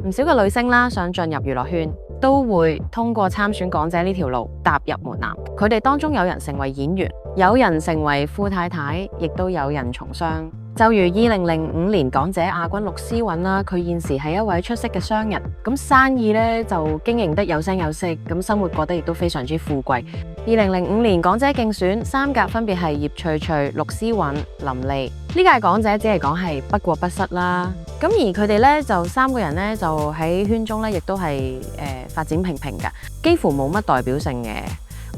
唔少嘅女星啦，想進入娛樂圈，都會通過參選港姐呢條路踏入門檻。佢哋當中有人成為演員，有人成為富太太，亦都有人從商。就如2005年港姐亞軍陸詩韻啦，佢現時係一位出色嘅商人，咁生意咧就經營得有聲有色，咁生活過得亦都非常之富貴。2005年港姐競選三甲分別係葉翠翠、陸詩韻、林莉。呢屆港姐只係講係不過不失啦。咁而佢哋咧就三個人咧就喺圈中咧亦都係發展平平㗎，幾乎冇乜代表性嘅。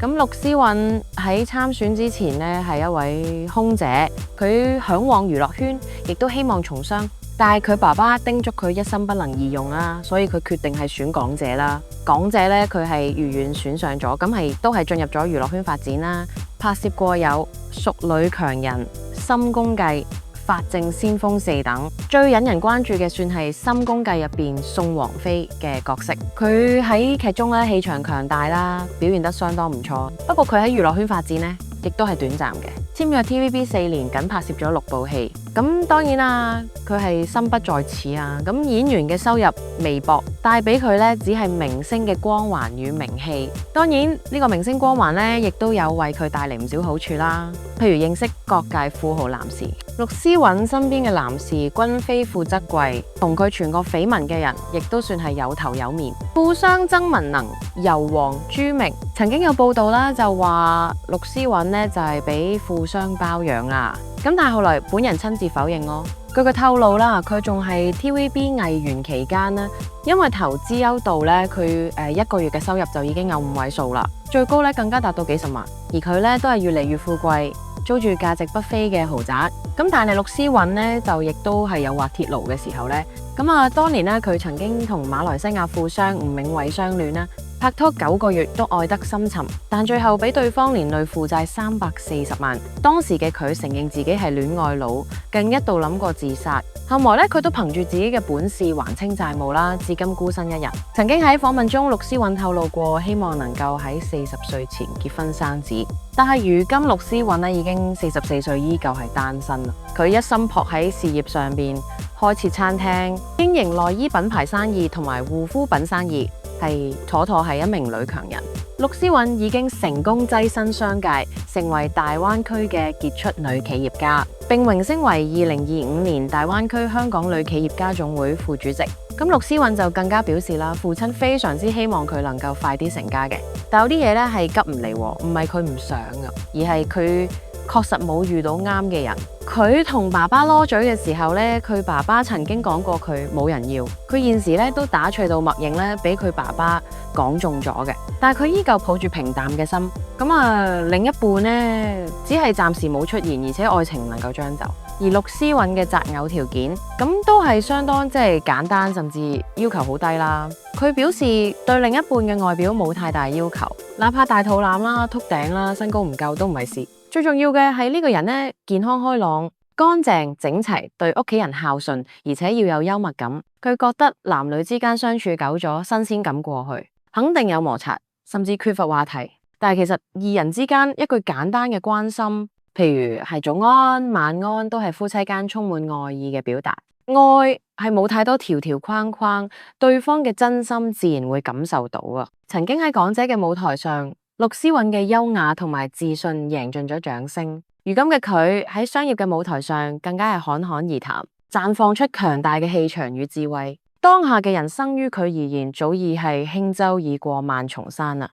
咁陸詩韻喺參選之前呢係一位空姐，佢嚮往娛樂圈，亦都希望從商，但係佢爸爸叮囑佢一心不能二用啦，所以佢決定係選港姐啦。港姐呢，佢係如願選上咗，咁都係進入咗娛樂圈發展啦。拍攝過有《淑女強人》、《深宮計》、《法證先鋒4》等，最引人關注嘅算係《深宮計》入邊宋王妃嘅角色。佢喺劇中咧氣場強大啦，表現得相當唔錯。不過佢喺娛樂圈發展呢，亦都係短暫嘅。簽約 TVB 4年，僅拍攝咗6部戲。咁當然啦，佢係心不在此啊。咁演員嘅收入微薄，帶俾佢呢只係明星嘅光環與名氣。當然呢個明星光環呢，亦都有為佢帶嚟唔少好處啦。譬如認識各界富豪男士，陸詩韻身邊嘅男士均非富則貴，同佢傳過緋聞嘅人，亦都算係有頭有面。富商曾文能、油王朱明曾經有報道啦，就話陸詩韻呢就係俾富商包養啦。咁但係後來本人親自否認咯。據佢透露啦，佢仲係 TVB 藝員期間呢，因為投資優度咧，佢1個月嘅收入就已經有5位數啦，最高咧更加達到幾十萬。而佢咧都係越嚟越富貴，租住價值不菲嘅豪宅。咁但係陸詩韻呢，就亦都係有滑鐵盧嘅時候呢。當年呢，佢曾經同馬來西亞富商吳銘偉相戀啦，拍拖9個月都愛得深沉，但最後俾對方連累負債340萬。當時嘅佢承認自己係戀愛腦，更一度諗過自殺。後來咧，佢都憑住自己嘅本事還清債務啦，至今孤身一人。曾經喺訪問中，陸詩韻透露過希望能夠喺40歲前結婚生子，但係如今陸詩韻咧已經44歲，依舊係單身啦。佢一心撲喺事業上邊，開設餐廳，經營內衣品牌生意同埋護膚品生意，妥妥係一名女強人。陸詩韻已經成功躋身商界，成為大灣區嘅傑出女企業家，並榮升為2025年大灣區香港女企業家總會副主席。咁陸詩韻就更加表示啦，父親非常之希望佢能夠快啲成家嘅，但有啲嘢咧係急唔嚟，唔係佢唔想噶，而係佢確實冇遇到啱嘅人。佢同爸爸攞嘴嘅時候咧，佢爸爸曾經講過佢冇人要。佢現時咧都打趣到默認咧，俾佢爸爸講中咗嘅。但係佢依舊抱住平淡嘅心。另一半呢，只係暫時冇出現，而且愛情唔能夠將就。而陸詩韻嘅擇偶條件都係相當簡單，甚至要求好低啦。佢表示對另一半嘅外表冇太大要求，哪怕大肚腩啦、禿頂啦、身高唔夠都唔係事。最重要嘅係呢個人呢，健康開朗、乾淨整齊，對屋企人孝順，而且要有幽默感。佢覺得男女之間相處久咗，新鮮感過去，肯定有摩擦，甚至缺乏話題。但係其實二人之間一句簡單嘅關心，譬如係早安、晚安，都係夫妻間充滿愛意嘅表達。愛係冇太多條條框框，對方嘅真心自然會感受到啊！曾經喺港姐嘅舞台上，陸詩韻嘅優雅同埋自信贏盡咗掌聲。如今嘅佢喺商業嘅舞台上更加係侃侃而談，綻放出強大嘅氣場與智慧。當下嘅人生於佢而言，早已係輕舟已過萬重山啦。